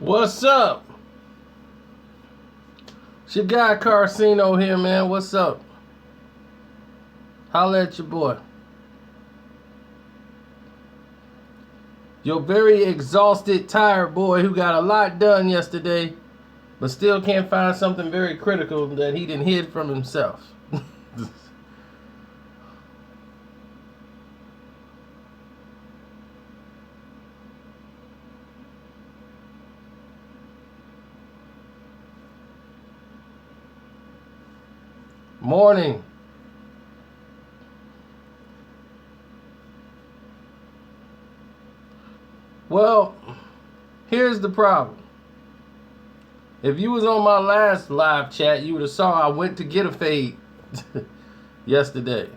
What's up? It's your guy Carcino here, man. What's up? Holla at your boy. Your very exhausted, tired boy who got a lot done yesterday, but still can't find something very critical that he done hid from himself. Morning. Well, here's the problem. If you was on my last live chat, you would have saw I went to get a fade yesterday.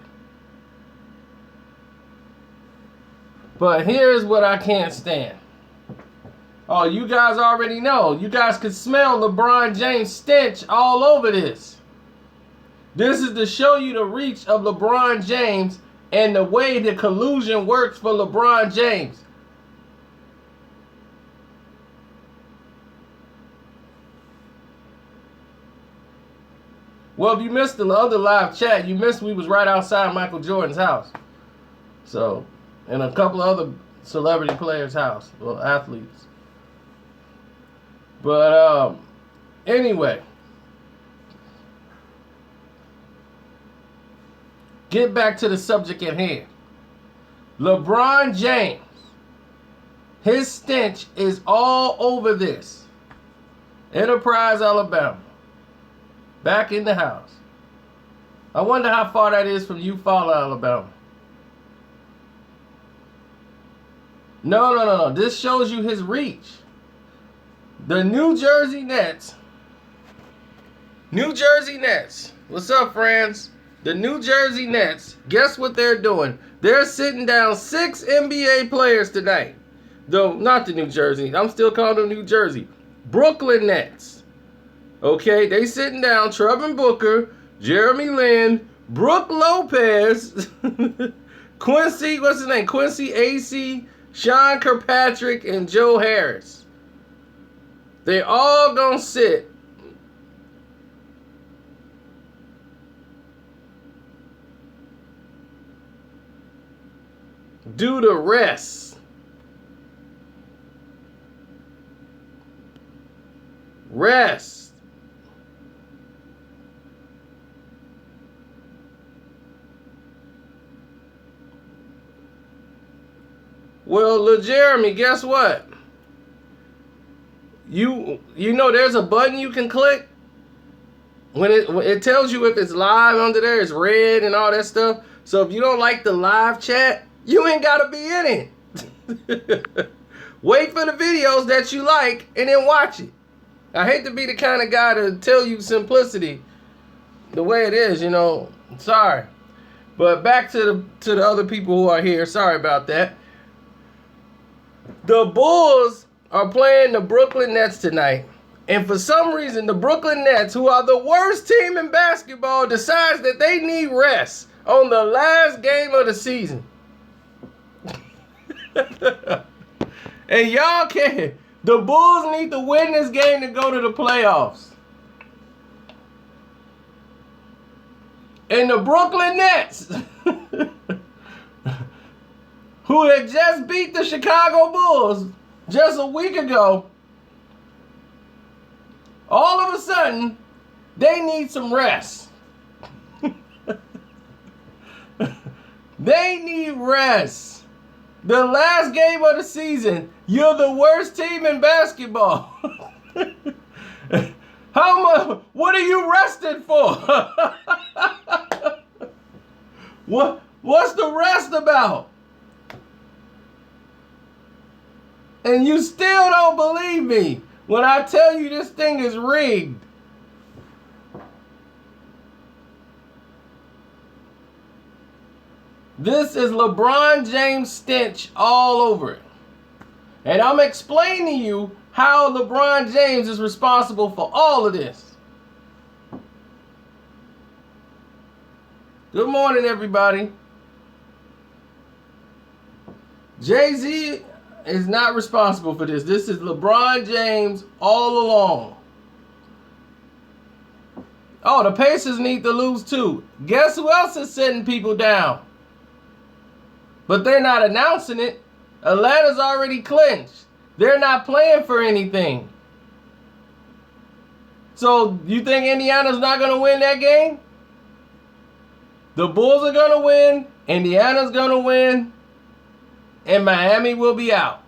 But here's what I can't stand. Oh, you guys already know. You guys could smell LeBron James stench all over this. This is to show you the reach of LeBron James and the way the collusion works for LeBron James. Well, if you missed the other live chat, you missed we was right outside Michael Jordan's house. So, and a couple of other celebrity players' house, well, athletes. But anyway, get back to the subject at hand. LeBron James, his stench is all over this. Enterprise, Alabama. Back in the house. I wonder how far that is from Eufaula, Alabama. No. This shows you his reach. The New Jersey Nets. What's up, friends? The New Jersey Nets. Guess what they're doing? They're sitting down 6 NBA players tonight. Though, not the New Jersey. I'm still calling them New Jersey. Brooklyn Nets. Okay, they sitting down, Trevor Booker, Jeremy Lin, Brooke Lopez, Quincy, what's his name? Quincy AC, Sean Kirkpatrick, and Joe Harris. They all gonna sit. Do the rest. Rest. Well, Jeremy, guess what? You know there's a button you can click when it tells you if it's live under there. It's red and all that stuff. So if you don't like the live chat, you ain't gotta be in it. Wait for the videos that you like and then watch it. I hate to be the kind of guy to tell you simplicity the way it is, you know. Sorry. But back to the other people who are here. Sorry about that. The Bulls are playing the Brooklyn Nets tonight. And for some reason, the Brooklyn Nets, who are the worst team in basketball, decides that they need rest on the last game of the season. And y'all can't. The Bulls need to win this game to go to the playoffs. And the Brooklyn Nets, who had just beat the Chicago Bulls just a week ago, all of a sudden, they need some rest. They need rest. The last game of the season, you're the worst team in basketball. How much? What are you rested for? What's the rest about? And you still don't believe me when I tell you this thing is rigged. This is LeBron James stench all over it. And I'm explaining to you how LeBron James is responsible for all of this. Good morning, everybody. Jay-Z is not responsible for this. This is LeBron James all along. Oh, the Pacers need to lose too. Guess who else is sitting people down? But they're not announcing it. Atlanta's already clinched. They're not playing for anything. So you think Indiana's not going to win that game? The Bulls are going to win. Indiana's going to win. And Miami will be out.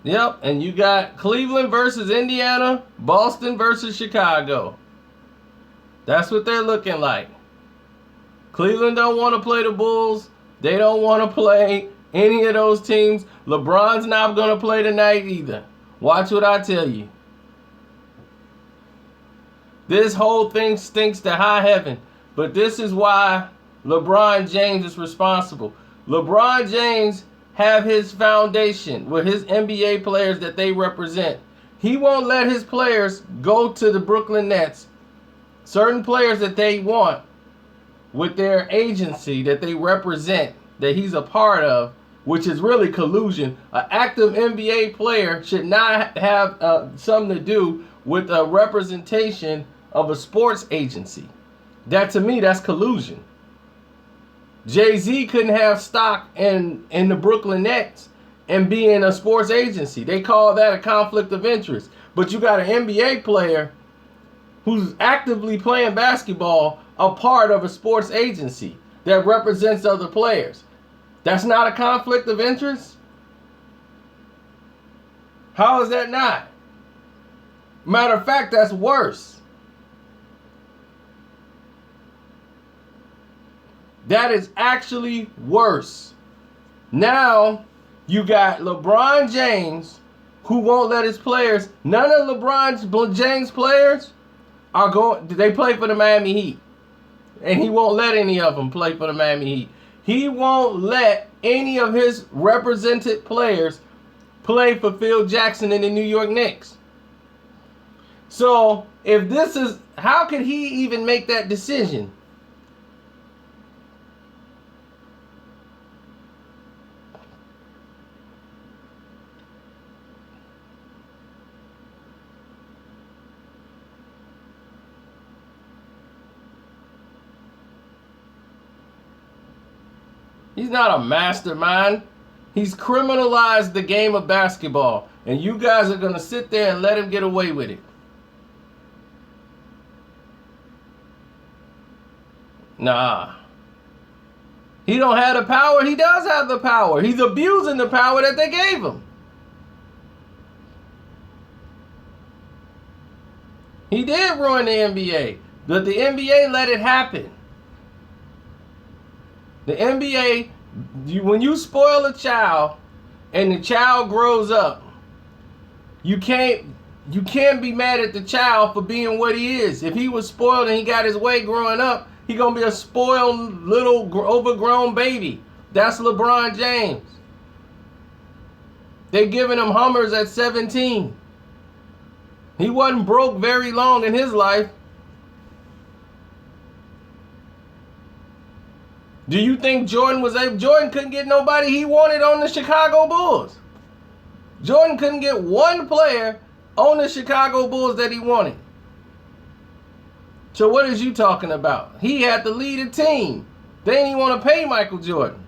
Yep, and you got Cleveland versus Indiana, Boston versus Chicago. That's what they're looking like. Cleveland don't want to play the Bulls. They don't want to play any of those teams. LeBron's not going to play tonight either. Watch what I tell you. This whole thing stinks to high heaven. But this is why LeBron James is responsible. LeBron James have his foundation with his NBA players that they represent. He won't let his players go to the Brooklyn Nets. Certain players that they want with their agency that they represent, that he's a part of, which is really collusion. An active NBA player should not have something to do with a representation of a sports agency. That to me, that's collusion. Jay-Z couldn't have stock in the Brooklyn Nets and be in a sports agency. They call that a conflict of interest. But you got an NBA player who's actively playing basketball, a part of a sports agency that represents other players. That's not a conflict of interest? How is that not? Matter of fact, that's worse. That is actually worse. Now, you got LeBron James, who won't let his players, none of LeBron James' players are going, they play for the Miami Heat. And he won't let any of them play for the Miami Heat. He won't let any of his represented players play for Phil Jackson in the New York Knicks. So, if this is, how could he even make that decision? He's not a mastermind. He's criminalized the game of basketball. And you guys are going to sit there and let him get away with it. Nah. He don't have the power. He does have the power. He's abusing the power that they gave him. He did ruin the NBA. But the NBA let it happen. The NBA, when you spoil a child and the child grows up, you can't be mad at the child for being what he is. If he was spoiled and he got his way growing up, he gonna be a spoiled little overgrown baby. That's LeBron James. They giving him Hummers at 17. He wasn't broke very long in his life. Do you think Jordan couldn't get nobody he wanted on the Chicago Bulls? Jordan couldn't get one player on the Chicago Bulls that he wanted. So what is you talking about? He had to lead a team. They didn't even want to pay Michael Jordan.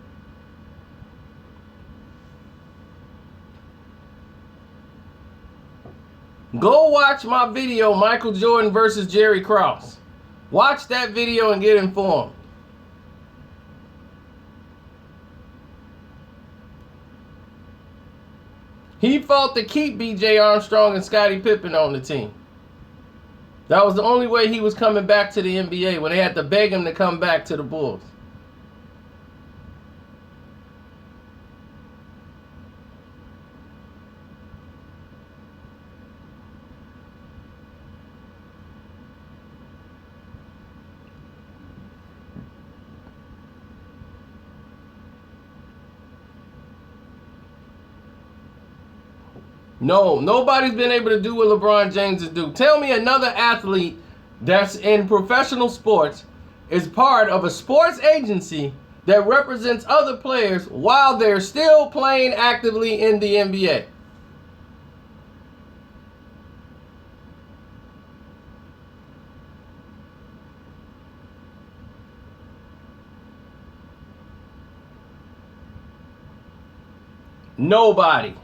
Go watch my video, Michael Jordan versus Jerry Krause. Watch that video and get informed. He fought to keep B.J. Armstrong and Scottie Pippen on the team. That was the only way he was coming back to the NBA, when they had to beg him to come back to the Bulls. No, nobody's been able to do what LeBron James is doing. Tell me another athlete that's in professional sports is part of a sports agency that represents other players while they're still playing actively in the NBA. Nobody.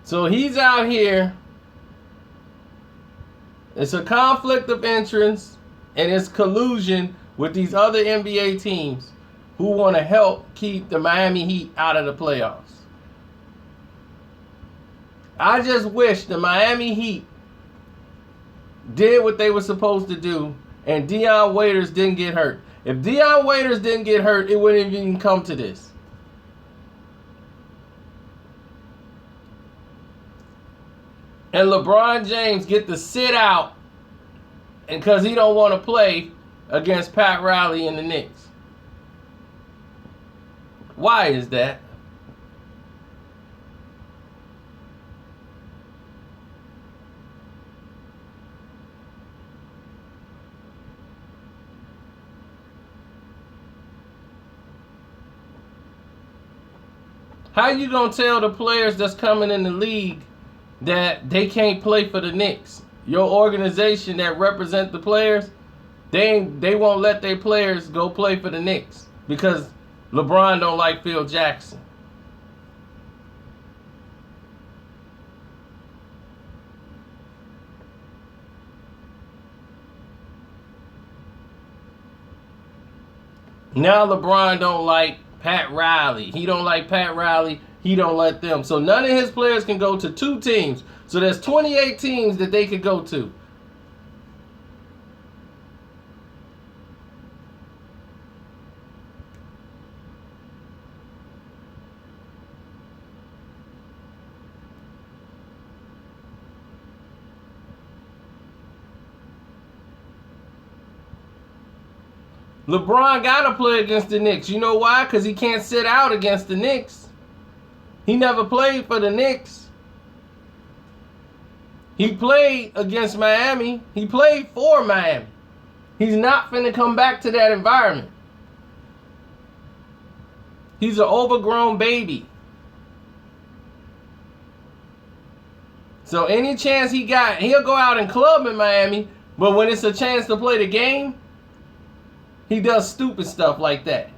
So he's out here. It's a conflict of interest and it's collusion with these other NBA teams who want to help keep the Miami Heat out of the playoffs. I just wish the Miami Heat did what they were supposed to do and Dion Waiters didn't get hurt. If Dion Waiters didn't get hurt, it wouldn't even come to this. And LeBron James get to sit out and because he don't want to play against Pat Riley and the Knicks. Why is that? How you gonna tell the players that's coming in the league that they can't play for the Knicks? Your organization that represent the players, they won't let their players go play for the Knicks because LeBron don't like Phil Jackson. Now LeBron don't like Pat Riley. He don't like Pat Riley. He don't let them. So none of his players can go to two teams. So there's 28 teams that they could go to. LeBron got to play against the Knicks. You know why? Because he can't sit out against the Knicks. He never played for the Knicks. He played against Miami. He played for Miami. He's not finna come back to that environment. He's an overgrown baby. So any chance he got, he'll go out and club in Miami, but when it's a chance to play the game, he does stupid stuff like that.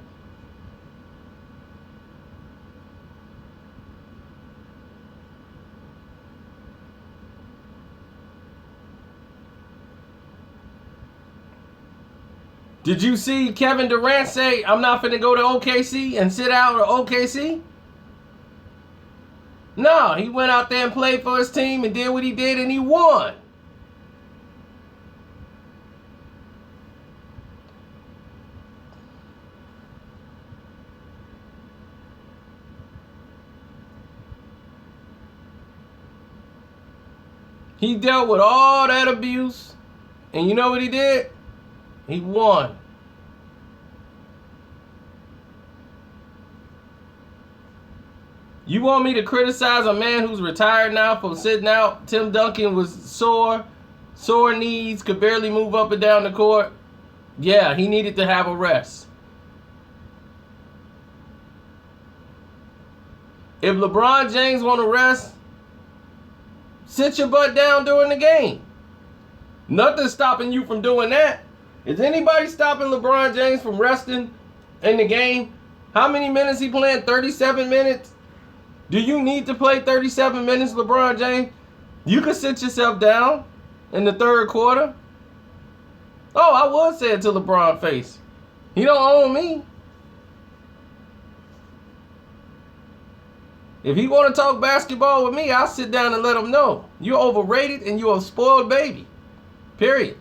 Did you see Kevin Durant say, I'm not finna go to OKC and sit out at OKC? No, he went out there and played for his team and did what he did and he won. He dealt with all that abuse and you know what he did? He won. You want me to criticize a man who's retired now for sitting out? Tim Duncan was sore knees, could barely move up and down the court. Yeah, he needed to have a rest. If LeBron James want to rest, sit your butt down during the game. Nothing's stopping you from doing that. Is anybody stopping LeBron James from resting in the game? How many minutes he playing? 37 minutes? Do you need to play 37 minutes, LeBron James? You can sit yourself down in the third quarter. Oh, I would say it to LeBron's face. He don't own me. If he want to talk basketball with me, I'll sit down and let him know. You're overrated and you're a spoiled baby. Period.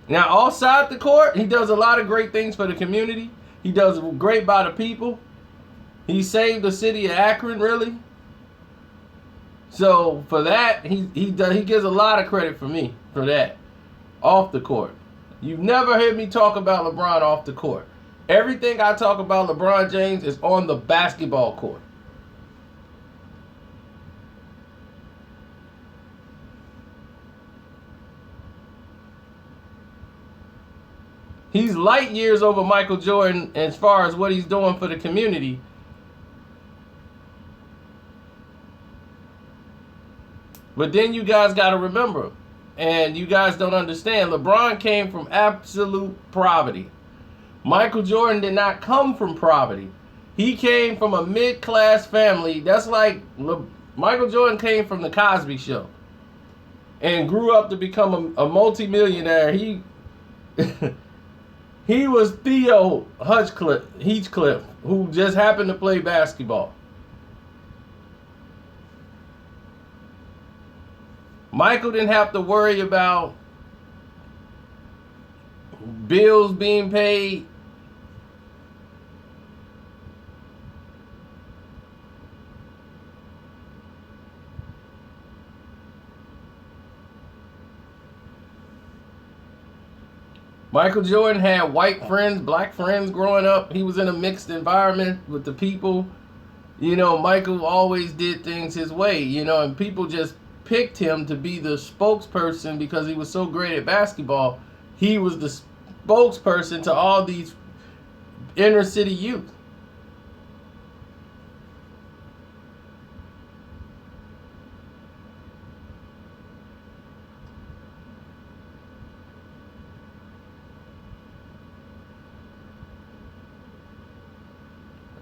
Now, outside the court, he does a lot of great things for the community. He does great by the people. He saved the city of Akron, really. So, for that, he gives a lot of credit for me for that. Off the court. You've never heard me talk about LeBron off the court. Everything I talk about LeBron James is on the basketball court. He's light years over Michael Jordan as far as what he's doing for the community. But then you guys got to remember, and you guys don't understand, LeBron came from absolute poverty. Michael Jordan did not come from poverty. He came from a mid-class family. That's like Michael Jordan came from the Cosby Show and grew up to become a multimillionaire. He was Theo Heathcliff, who just happened to play basketball. Michael didn't have to worry about bills being paid. Michael Jordan had white friends, black friends growing up. He was in a mixed environment with the people. You know, Michael always did things his way, you know, and people just picked him to be the spokesperson because he was so great at basketball. He was the spokesperson to all these inner city youth.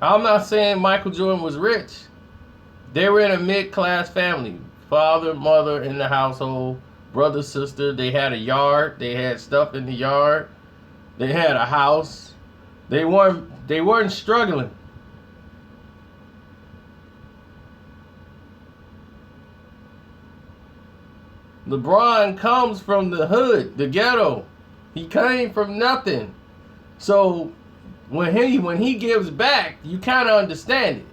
I'm not saying Michael Jordan was rich. They were in a mid-class family. Father, mother in the household, brother, sister. They had a yard. They had stuff in the yard. They had a house. They weren't struggling. LeBron comes from the hood, the ghetto. He came from nothing. So when he gives back, you kind of understand it.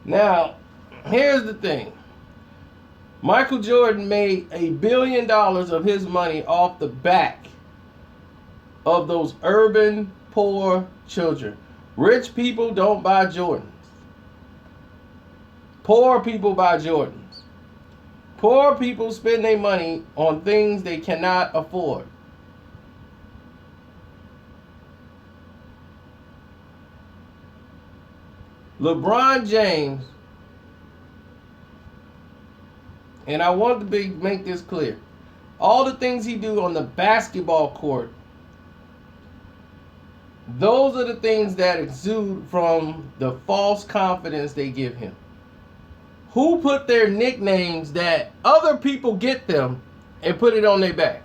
Now, here's the thing. Michael Jordan made $1 billion of his money off the back of those urban poor children. Rich people don't buy Jordans. Poor people buy Jordans. Poor people spend their money on things they cannot afford. LeBron James, and I want to make this clear, all the things he do on the basketball court, those are the things that exude from the false confidence they give him. Who put their nicknames that other people get them and put it on their back?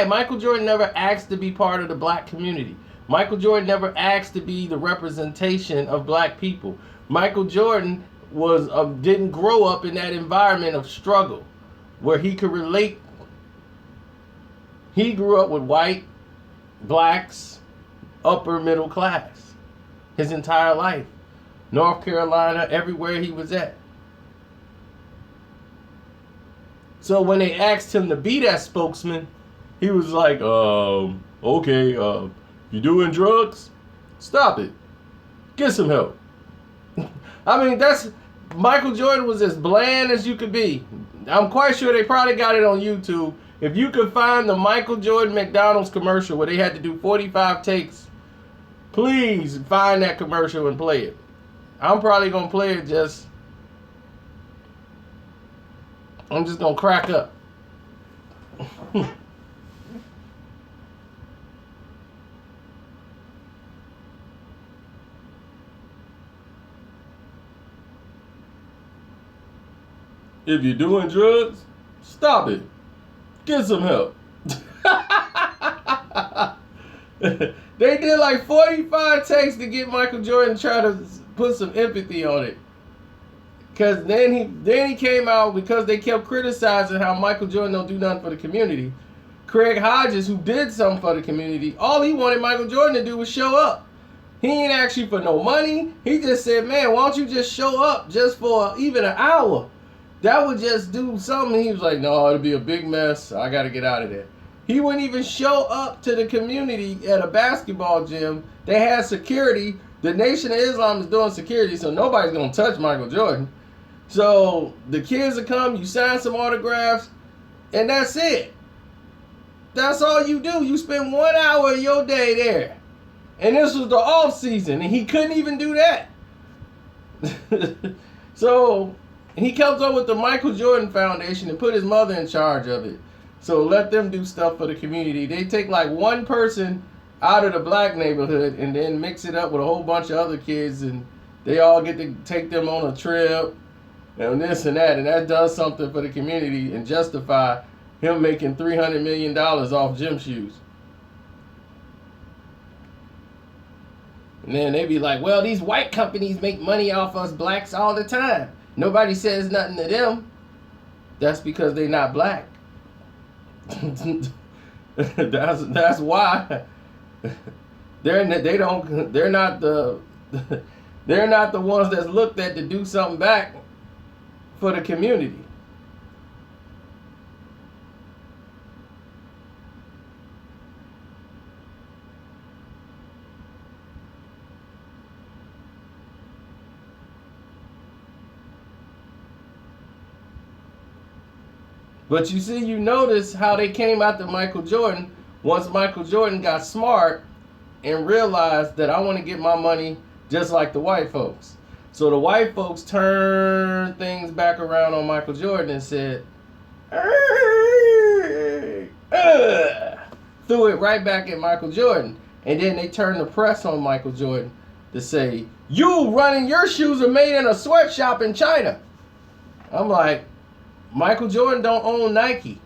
Michael Jordan never asked to be part of the black community. Michael Jordan never asked to be the representation of black people. Michael Jordan didn't grow up in that environment of struggle where he could relate. He grew up with white, blacks, upper middle class his entire life. North Carolina, everywhere he was at. So when they asked him to be that spokesman, he was like, okay, you doing drugs? Stop it. Get some help. I mean, Michael Jordan was as bland as you could be. I'm quite sure they probably got it on YouTube. If you could find the Michael Jordan McDonald's commercial where they had to do 45 takes, please find that commercial and play it. I'm probably going to play it I'm just going to crack up. If you're doing drugs, stop it. Get some help. They did like 45 takes to get Michael Jordan to try to put some empathy on it. Cause then he came out because they kept criticizing how Michael Jordan don't do nothing for the community. Craig Hodges, who did something for the community, all he wanted Michael Jordan to do was show up. He ain't asked you for no money. He just said, man, why don't you just show up just for even an hour? That would just do something. He was like, no, it'll be a big mess. I got to get out of there. He wouldn't even show up to the community at a basketball gym. They had security. The Nation of Islam is doing security, so nobody's going to touch Michael Jordan. So the kids will come, you sign some autographs, and that's it. That's all you do. You spend 1 hour of your day there. And this was the off season, and he couldn't even do that. So he comes up with the Michael Jordan Foundation and put his mother in charge of it. So let them do stuff for the community. They take like one person out of the black neighborhood and then mix it up with a whole bunch of other kids, and they all get to take them on a trip and this and that. And that does something for the community and justify him making $300 million off gym shoes. And then they be like, well, these white companies make money off us blacks all the time. Nobody says nothing to them. That's because they not black. that's why they're not the ones that's looked at to do something back for the community. But you see, you notice how they came after Michael Jordan once Michael Jordan got smart and realized that I want to get my money just like the white folks. So the white folks turned things back around on Michael Jordan and said, threw it right back at Michael Jordan. And then they turned the press on Michael Jordan to say, you running your shoes are made in a sweatshop in China. I'm like, Michael Jordan don't own Nike.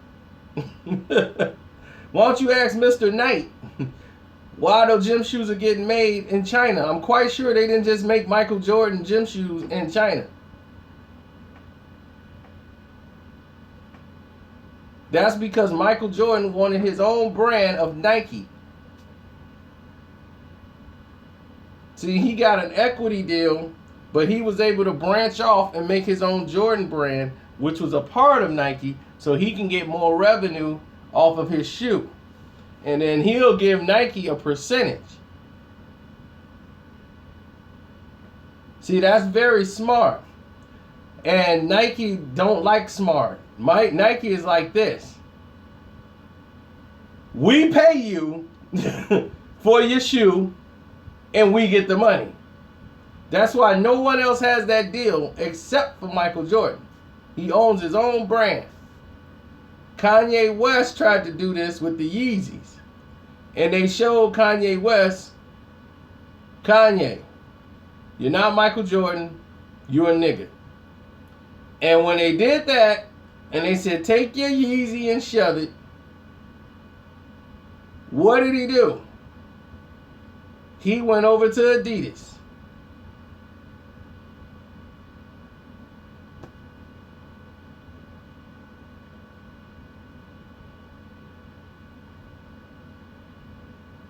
Why don't you ask Mr. Knight why those gym shoes are getting made in China? I'm quite sure they didn't just make Michael Jordan gym shoes in China. That's because Michael Jordan wanted his own brand of Nike. See, he got an equity deal, but he was able to branch off and make his own Jordan brand, which was a part of Nike, so he can get more revenue off of his shoe. And then he'll give Nike a percentage. See, that's very smart. And Nike don't like smart. Nike is like this. We pay you for your shoe, and we get the money. That's why no one else has that deal except for Michael Jordan. He owns his own brand. Kanye West tried to do this with the Yeezys. And they showed Kanye West, Kanye, you're not Michael Jordan, you're a nigga. And when they did that, and they said, take your Yeezy and shove it, what did he do? He went over to Adidas.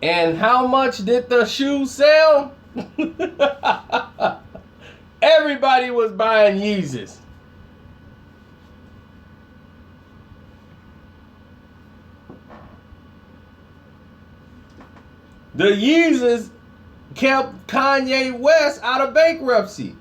And how much did the shoe sell? Everybody was buying Yeezys. The Yeezys kept Kanye West out of bankruptcy.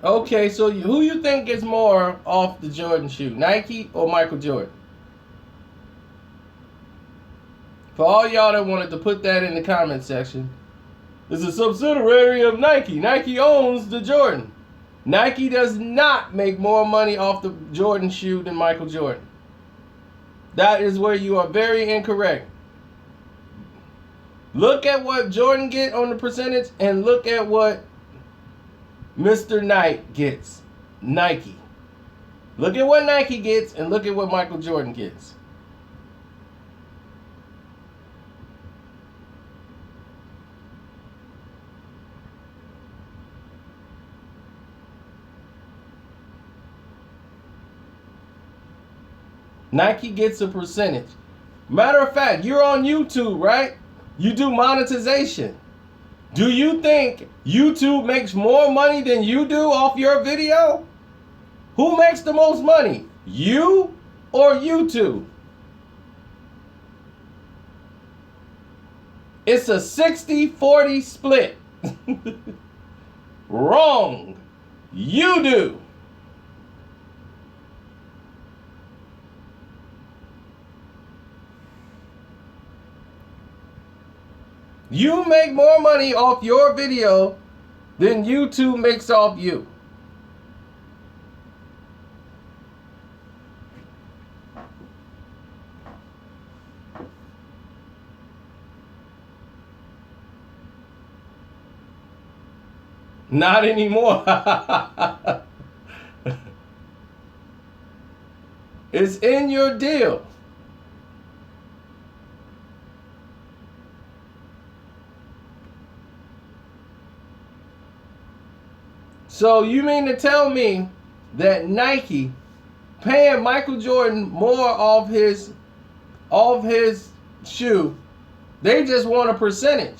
Okay, so who you think gets more off the Jordan shoe, Nike or Michael Jordan? For all y'all that wanted to put that in the comment section, It's a subsidiary of Nike. Nike owns the Jordan. Nike does not make more money off the Jordan shoe than Michael Jordan. That is where you are very incorrect. Look at what Jordan get on the percentage and look at what Mr. Knight gets. Nike. Look at what Nike gets and look at what Michael Jordan gets. Nike gets a percentage. Matter of fact, you're on YouTube, right? You do monetization. Do you think YouTube makes more money than you do off your video? Who makes the most money? You or YouTube? It's a 60-40 split. Wrong. You do. You make more money off your video than YouTube makes off you. Not anymore. It's in your deal. So you mean to tell me that Nike paying Michael Jordan more off his shoe, they just want a percentage?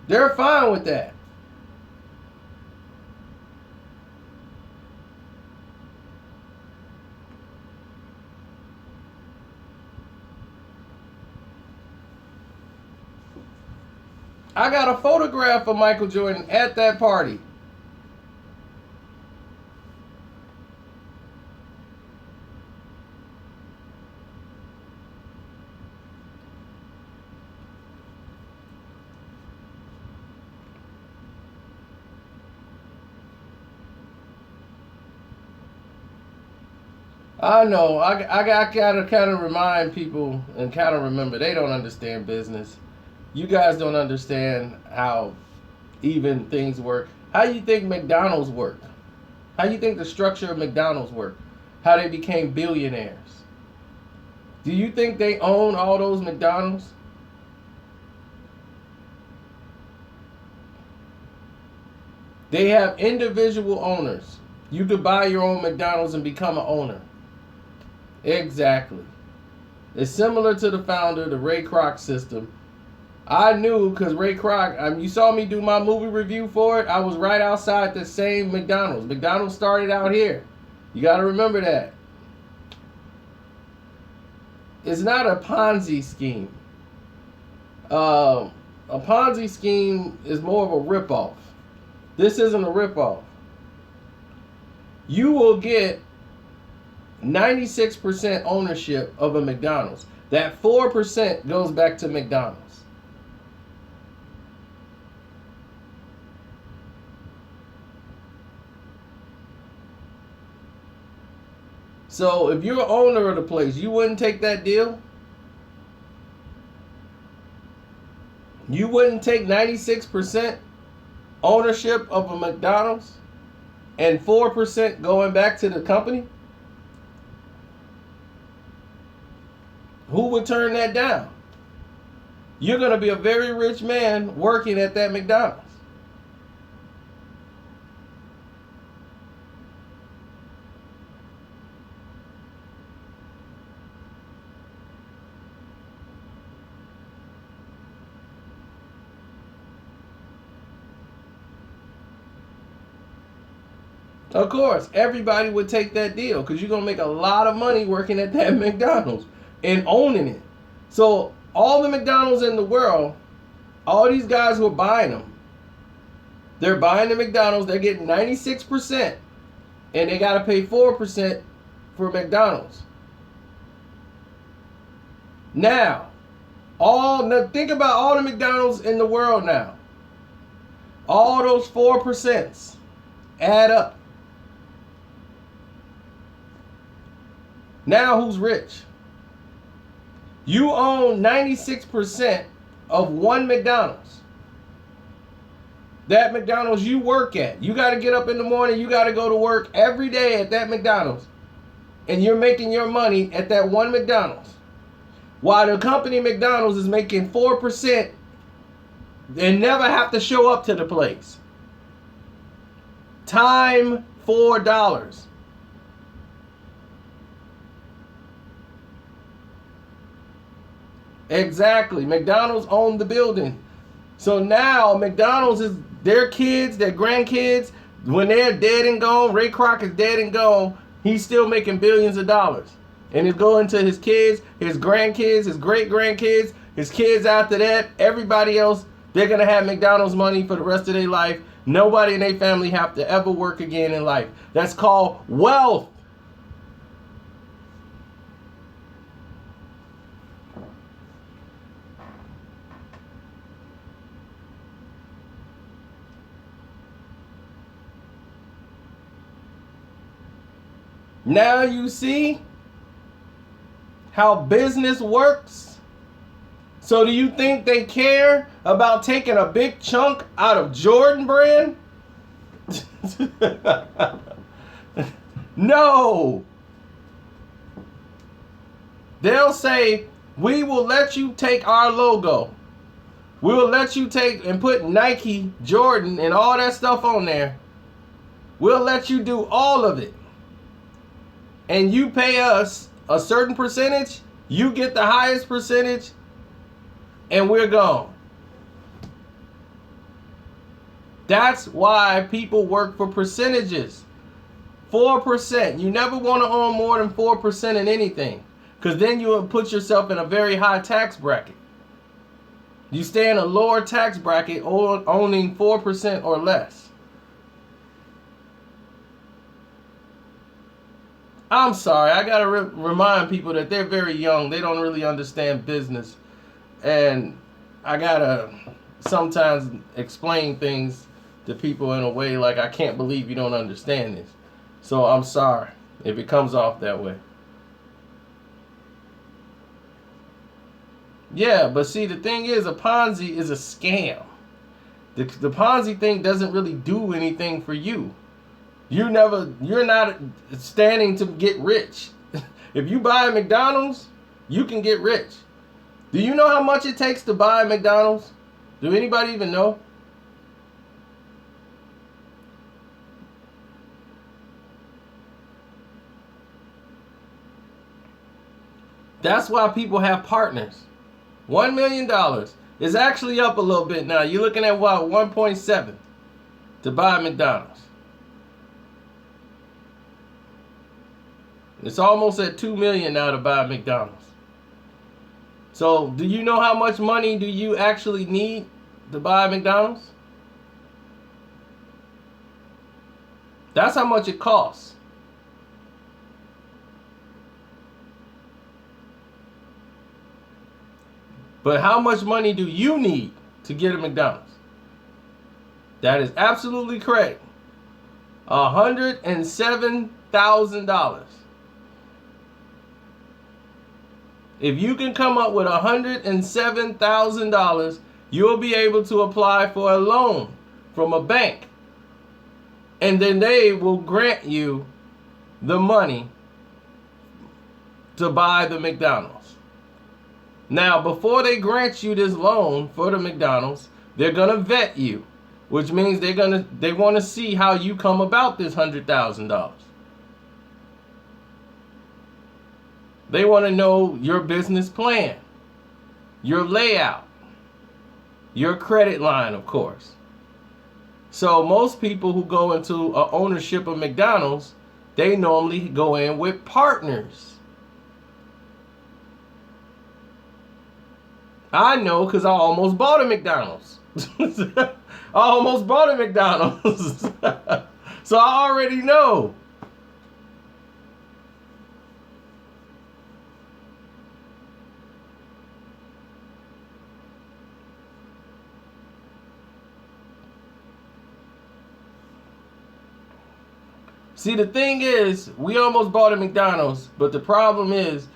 They're fine with that. I got a photograph of Michael Jordan at that party. I know. I gotta kind of remind people and kind of remember they don't understand business. You guys don't understand how even things work. How you think McDonald's work? How you think the structure of McDonald's work? How they became billionaires? Do you think they own all those McDonald's? They have individual owners. You could buy your own McDonald's and become an owner. Exactly. It's similar to the founder, the Ray Kroc system. I knew because Ray Kroc, you saw me do my movie review for it. I was right outside the same McDonald's. McDonald's started out here. You got to remember that. It's not a Ponzi scheme. A Ponzi scheme is more of a ripoff. This isn't a ripoff. You will get 96% ownership of a McDonald's. That 4% goes back to McDonald's. So if you're an owner of the place, you wouldn't take that deal? You wouldn't take 96% ownership of a McDonald's and 4% going back to the company? Who would turn that down? You're going to be a very rich man working at that McDonald's. Of course, everybody would take that deal because you're going to make a lot of money working at that McDonald's and owning it. So all the McDonald's in the world, all these guys who are buying them, they're buying the McDonald's, they're getting 96%, and they got to pay 4% for McDonald's. Now, Think about all the McDonald's in the world now. All those 4% add up. Now who's rich? You own 96% of one McDonald's. That McDonald's you work at. You got to get up in the morning. You got to go to work every day at that McDonald's. And you're making your money at that one McDonald's. While the company McDonald's is making 4% and never have to show up to the place. Time $4. Exactly. McDonald's owned the building. So now McDonald's is their kids, their grandkids, when they're dead and gone, Ray Kroc is dead and gone, he's still making billions of dollars. And it's going to his kids, his grandkids, his great-grandkids, his kids after that, everybody else. They're going to have McDonald's money for the rest of their life. Nobody in their family have to ever work again in life. That's called wealth. Now you see how business works? So do you think they care about taking a big chunk out of Jordan brand? No. They'll say, we will let you take our logo. We will let you take and put Nike, Jordan, and all that stuff on there. We'll let you do all of it. And you pay us a certain percentage, you get the highest percentage, and we're gone. That's why people work for percentages. 4%. You never want to own more than 4% in anything, because then you will put yourself in a very high tax bracket. You stay in a lower tax bracket owning 4% or less. I'm sorry, I gotta remind people that they're very young. They don't really understand business. And I gotta sometimes explain things to people in a way like, I can't believe you don't understand this. So I'm sorry if it comes off that way. Yeah, but see, the thing is, a Ponzi is a scam. The Ponzi thing doesn't really do anything for you. You're not standing to get rich. If you buy a McDonald's, you can get rich. Do you know how much it takes to buy a McDonald's? Do anybody even know? That's why people have partners. $1 million is actually up a little bit now. You're looking at what, 1.7 to buy a McDonald's. It's almost at 2 million now to buy a McDonald's. So, do you know how much money do you actually need to buy a McDonald's? That's how much it costs. But how much money do you need to get a McDonald's? That is absolutely correct. $107,000. If you can come up with $107,000, you'll be able to apply for a loan from a bank. And then they will grant you the money to buy the McDonald's. Now, before they grant you this loan for the McDonald's, they're going to vet you, which means they want to see how you come about this $100,000. They want to know your business plan, your layout, your credit line, of course. So most people who go into ownership of McDonald's, they normally go in with partners. I know because I almost bought a McDonald's. I almost bought a McDonald's. So I already know. See, the thing is, we almost bought a McDonald's, but the problem is,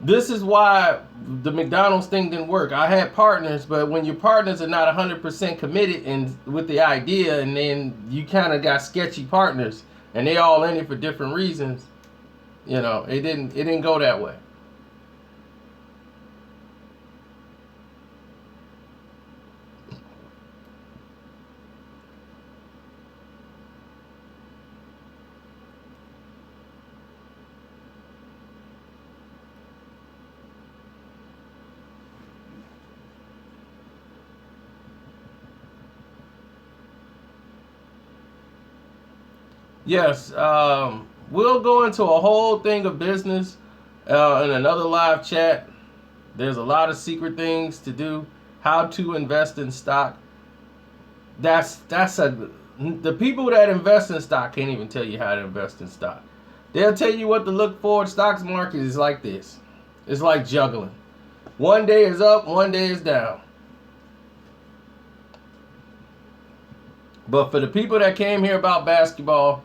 this is why the McDonald's thing didn't work. I had partners, but when your partners are not 100% committed with the idea, and then you kind of got sketchy partners, and they all in it for different reasons, you know, it didn't go that way. Yes, we'll go into a whole thing of business in another live chat. There's a lot of secret things to do. How to invest in stock. The people that invest in stock can't even tell you how to invest in stock. They'll tell you what to look for. The stock market is like this. It's like juggling. One day is up, one day is down. But for the people that came here about basketball,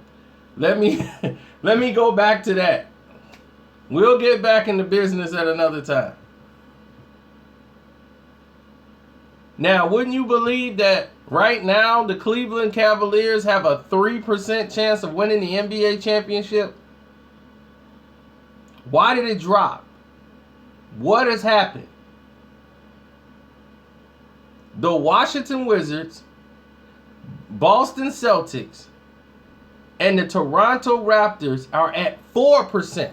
let me go back to that. We'll get back into business at another time. Now, wouldn't you believe that right now the Cleveland Cavaliers have a 3% chance of winning the NBA championship? Why did it drop? What has happened? The Washington Wizards, Boston Celtics, and the Toronto Raptors are at 4%.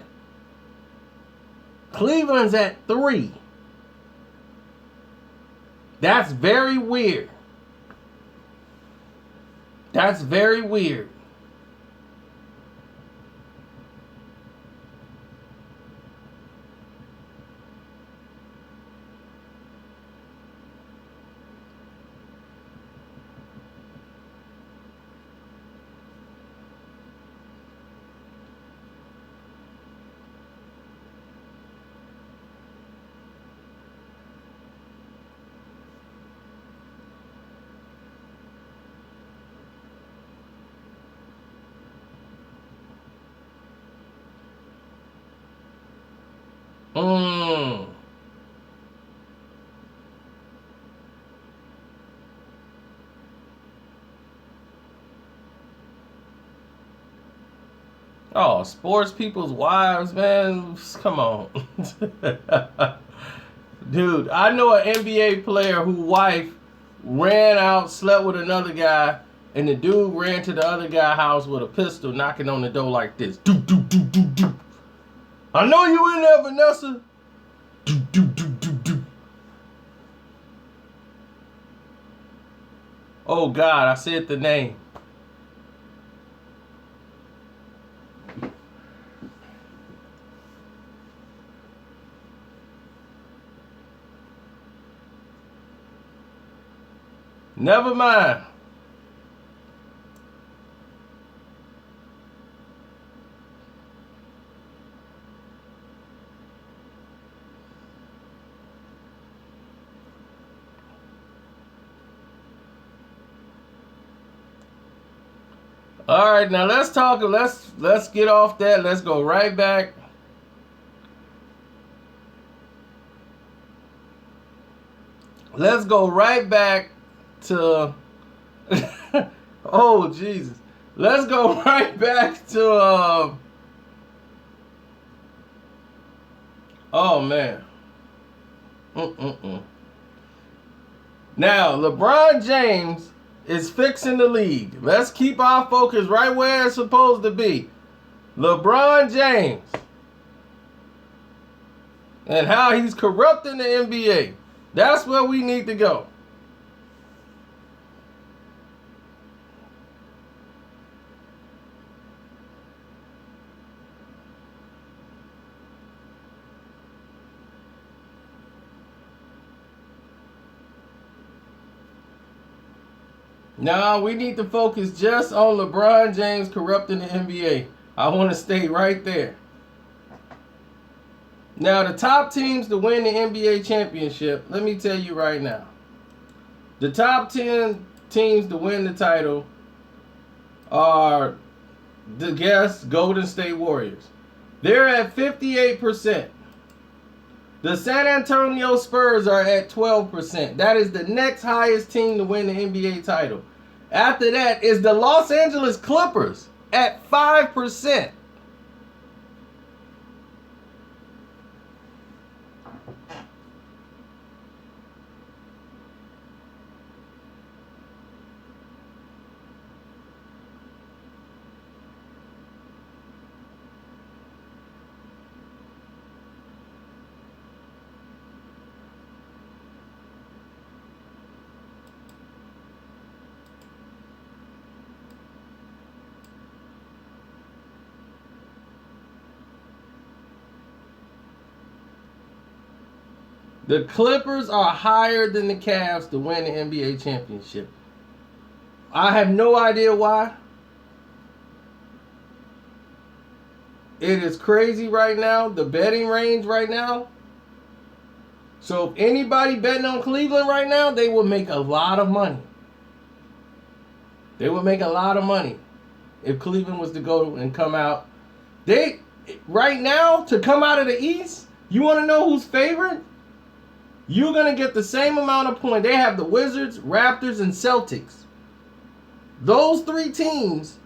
Cleveland's at 3%. That's very weird. That's very weird. Oh, sports people's wives, man. Come on. Dude, I know an NBA player whose wife ran out, slept with another guy, and the dude ran to the other guy's house with a pistol, knocking on the door like this. Do, do, do, do, do. I know you in there, Vanessa. Do, do, do, do, do. Oh, God, I said the name. Never mind. All right, now let's talk. Let's get off that. Let's go right back. Let's go right back to oh Jesus. Let's go right back to oh man. Now LeBron James is fixing the league. Let's keep our focus right where it's supposed to be. LeBron James and how he's corrupting the NBA. That's where we need to go. Now we need to focus just on LeBron James corrupting the NBA. I want to stay right there. Now the top teams to win the NBA championship, let me tell you right now. The top 10 teams to win the title are the guess Golden State Warriors. They're at 58%. The San Antonio Spurs are at 12%. That is the next highest team to win the NBA title. After that is the Los Angeles Clippers at 5%. The Clippers are higher than the Cavs to win the NBA championship. I have no idea why. It is crazy right now, the betting range right now. So if anybody betting on Cleveland right now, they will make a lot of money. They will make a lot of money if Cleveland was to go and come out. Right now, to come out of the East, you want to know who's favorite? You're going to get the same amount of points. They have the Wizards, Raptors, and Celtics. Those three teams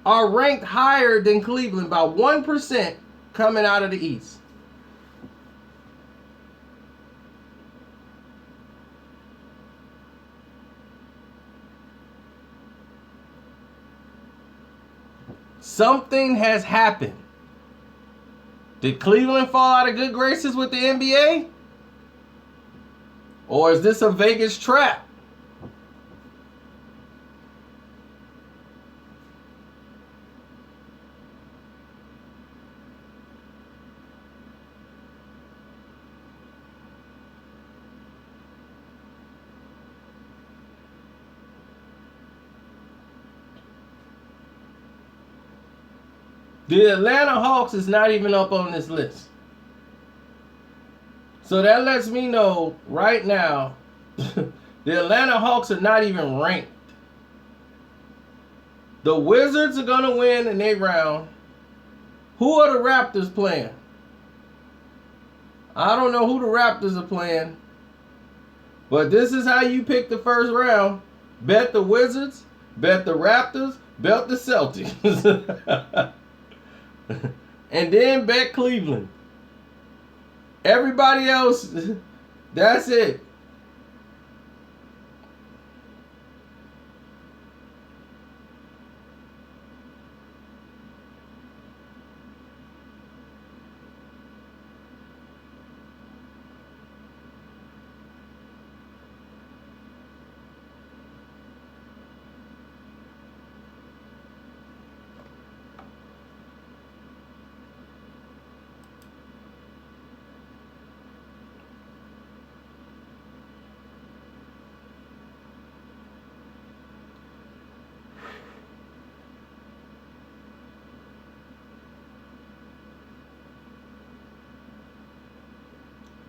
are ranked higher than Cleveland by 1% coming out of the East. Something has happened. Did Cleveland fall out of good graces with the NBA? Or is this a Vegas trap? The Atlanta Hawks is not even up on this list. So that lets me know right now the Atlanta Hawks are not even ranked. The Wizards are going to win in their round. Who are the Raptors playing? I don't know who the Raptors are playing. But this is how you pick the first round. Bet the Wizards, bet the Raptors, bet the Celtics. And then bet Cleveland. Everybody else, that's it.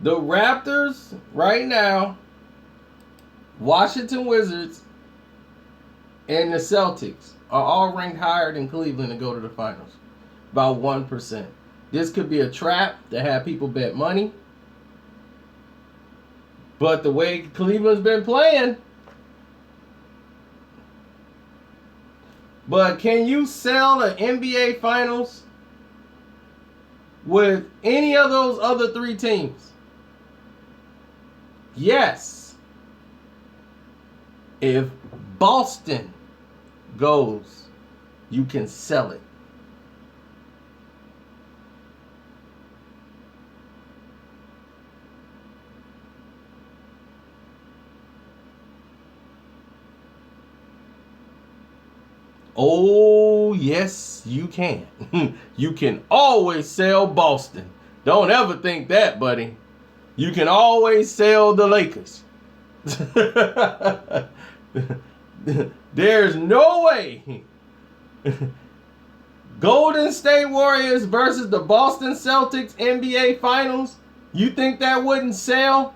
The Raptors, right now, Washington Wizards, and the Celtics are all ranked higher than Cleveland to go to the finals. About 1%. This could be a trap to have people bet money. But the way Cleveland's been playing. But can you sell the NBA Finals with any of those other three teams? Yes. If Boston goes, you can sell it. Oh, yes, you can. You can always sell Boston. Don't ever think that, buddy. You can always sell the Lakers. There's no way. Golden State Warriors versus the Boston Celtics NBA Finals. You think that wouldn't sell?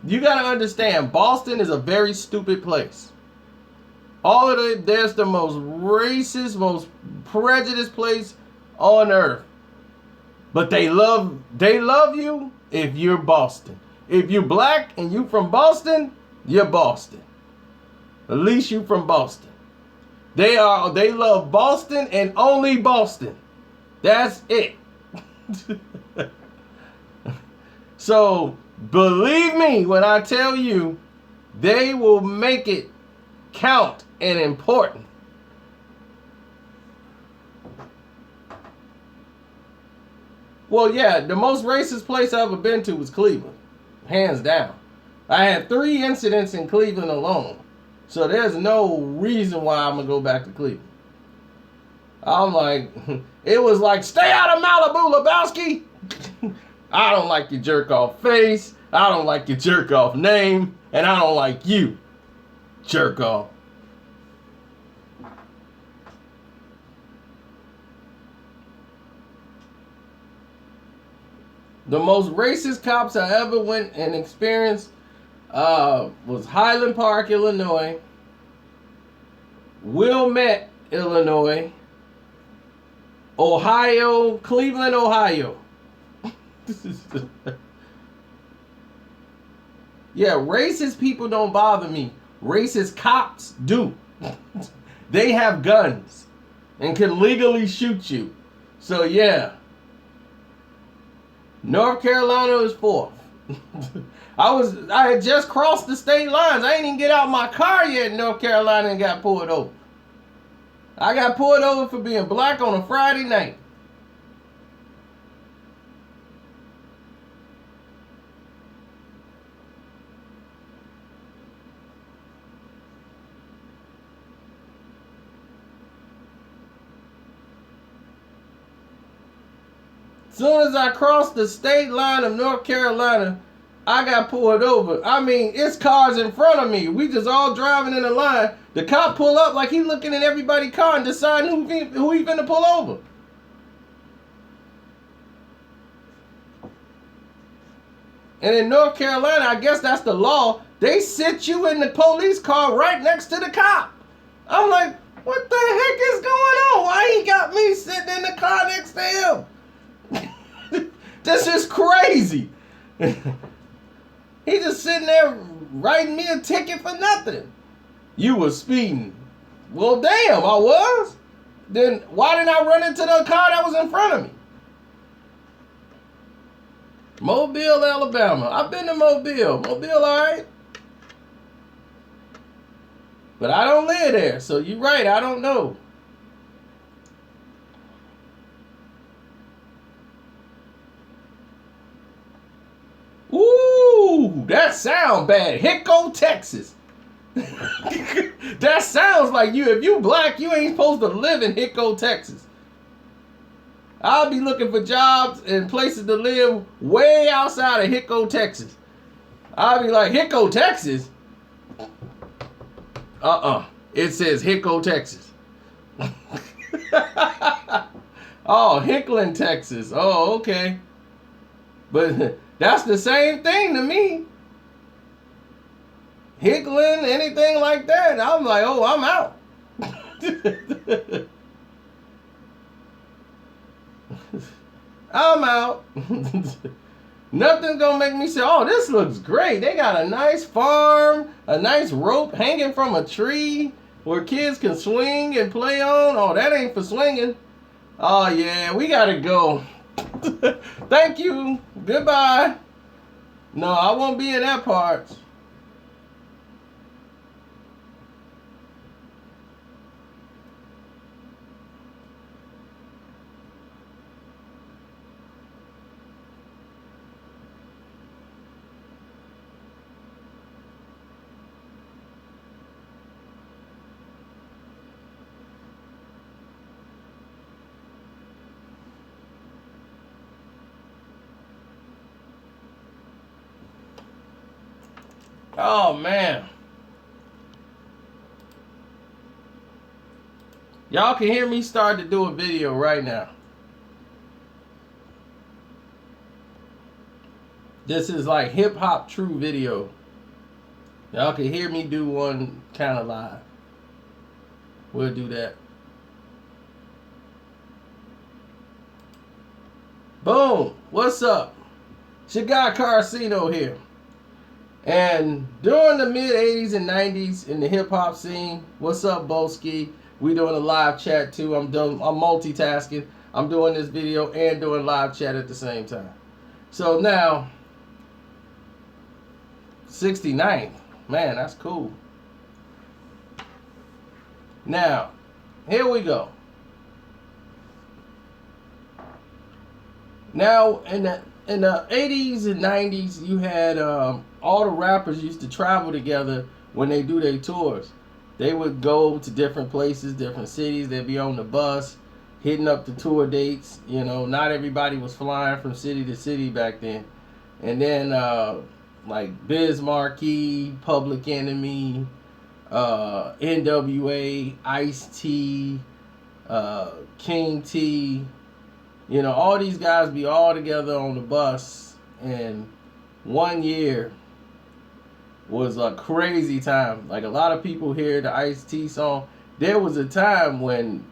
You got to understand, Boston is a very stupid place. All of it, there's the most racist, most prejudiced place on earth. But they love you if you're Boston. If you're black and you from Boston, you're Boston. At least you from Boston. They love Boston and only Boston. That's it. So believe me when I tell you, they will make it count and important. Well, yeah, the most racist place I've ever been to was Cleveland. Hands down. I had 3 incidents in Cleveland alone. So there's no reason why I'm going to go back to Cleveland. I'm like, it was like, stay out of Malibu, Lebowski. I don't like your jerk off face. I don't like your jerk off name. And I don't like you, jerk off. The most racist cops I ever went and experienced was Highland Park, Illinois, Wilmette, Illinois, Ohio, Cleveland, Ohio. Yeah, racist people don't bother me. Racist cops do. They have guns and can legally shoot you. So yeah. North Carolina is 4th. I had just crossed the state lines. I ain't even get out my car yet in North Carolina and got pulled over. I got pulled over for being black on a Friday night. Soon as I crossed the state line of North Carolina, I got pulled over. I mean, it's cars in front of me. We just all driving in a line. The cop pull up like he looking at everybody's car and deciding who he finna pull over. And in North Carolina, I guess that's the law. They sit you in the police car right next to the cop. I'm like, what the heck is going on? Why he got me sitting in the car next to him? This is crazy. He just sitting there writing me a ticket for nothing. You were speeding. Well, damn, I was. Then why didn't I run into the car that was in front of me? Mobile, Alabama. I've been to Mobile. Mobile, all right. But I don't live there, so you're right, I don't know. Ooh, that sound bad. Hicko, Texas. That sounds like you. If you black, you ain't supposed to live in Hicko, Texas. I'll be looking for jobs and places to live way outside of Hicko, Texas. I'll be like, Hicko, Texas? It says Hicko, Texas. Oh, Hickland, Texas. Oh, okay. But that's the same thing to me. Hickland, anything like that. I'm like, oh, I'm out. I'm out. Nothing's gonna make me say, oh, this looks great. They got a nice farm, a nice rope hanging from a tree where kids can swing and play on. Oh, that ain't for swinging. Oh, yeah, we gotta go. Thank you. Goodbye. No, I won't be in that part. Oh, man. Y'all can hear me start to do a video right now. This is like hip hop true video. Y'all can hear me do one kind of live. We'll do that. Boom. What's up? It's your guy Carcino here. And during the mid 80s and 90s in the hip hop scene, what's up, Boski? We doing a live chat too. I'm multitasking. I'm doing this video and doing live chat at the same time. So now, 69th. Man, that's cool. Now, here we go. Now, in the 80s and 90s, you had all the rappers used to travel together when they do their tours. They would go to different places, different cities. They'd be on the bus, hitting up the tour dates. You know, not everybody was flying from city to city back then. And then, like Biz Markie, Public Enemy, NWA, Ice-T, King T, you know, all these guys be all together on the bus, and 1 year was a crazy time. Like, a lot of people hear the Ice-T song. There was a time when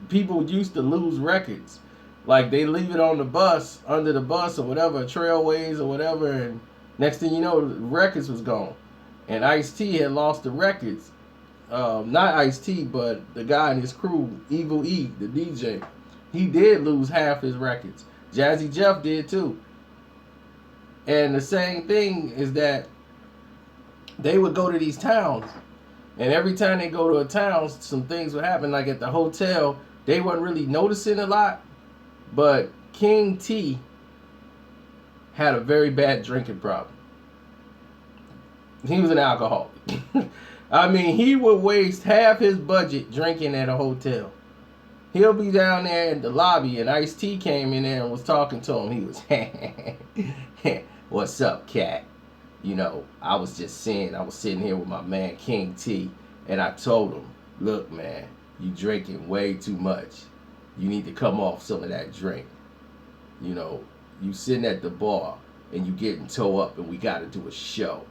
people used to lose records. Like, they leave it on the bus, under the bus or whatever, Trailways or whatever, and next thing you know, the records was gone. And Ice-T had lost the records. Not Ice-T, but the guy in his crew, Evil E, the DJ. He did lose half his records. Jazzy Jeff did too. And the same thing is that they would go to these towns. And every time they go to a town, some things would happen. Like at the hotel, they weren't really noticing a lot. But King T had a very bad drinking problem. He was an alcoholic. I mean, he would waste half his budget drinking at a hotel. He'll be down there in the lobby, and Ice-T came in there and was talking to him. He was, what's up, cat? You know, I was sitting here with my man King T, and I told him, look, man, you drinking way too much. You need to come off some of that drink. You know, you sitting at the bar, and you getting toe up, and we got to do a show.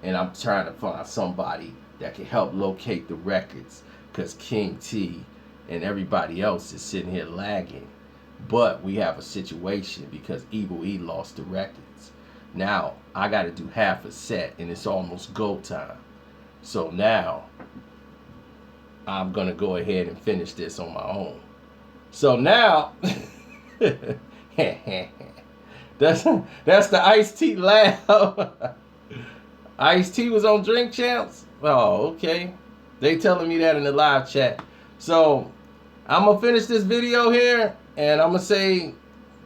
And I'm trying to find somebody that can help locate the records, because King T and everybody else is sitting here lagging. But we have a situation because Evil E lost the records. Now, I got to do half a set, and it's almost go time. So now, I'm going to go ahead and finish this on my own. So now, that's the Ice-T laugh. Ice-T was on Drink Champs? Oh, okay. They telling me that in the live chat. So, I'm going to finish this video here, and I'm going to say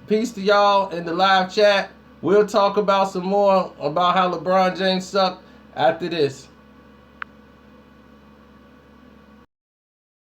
peace to y'all in the live chat. We'll talk about some more about how LeBron James sucked after this.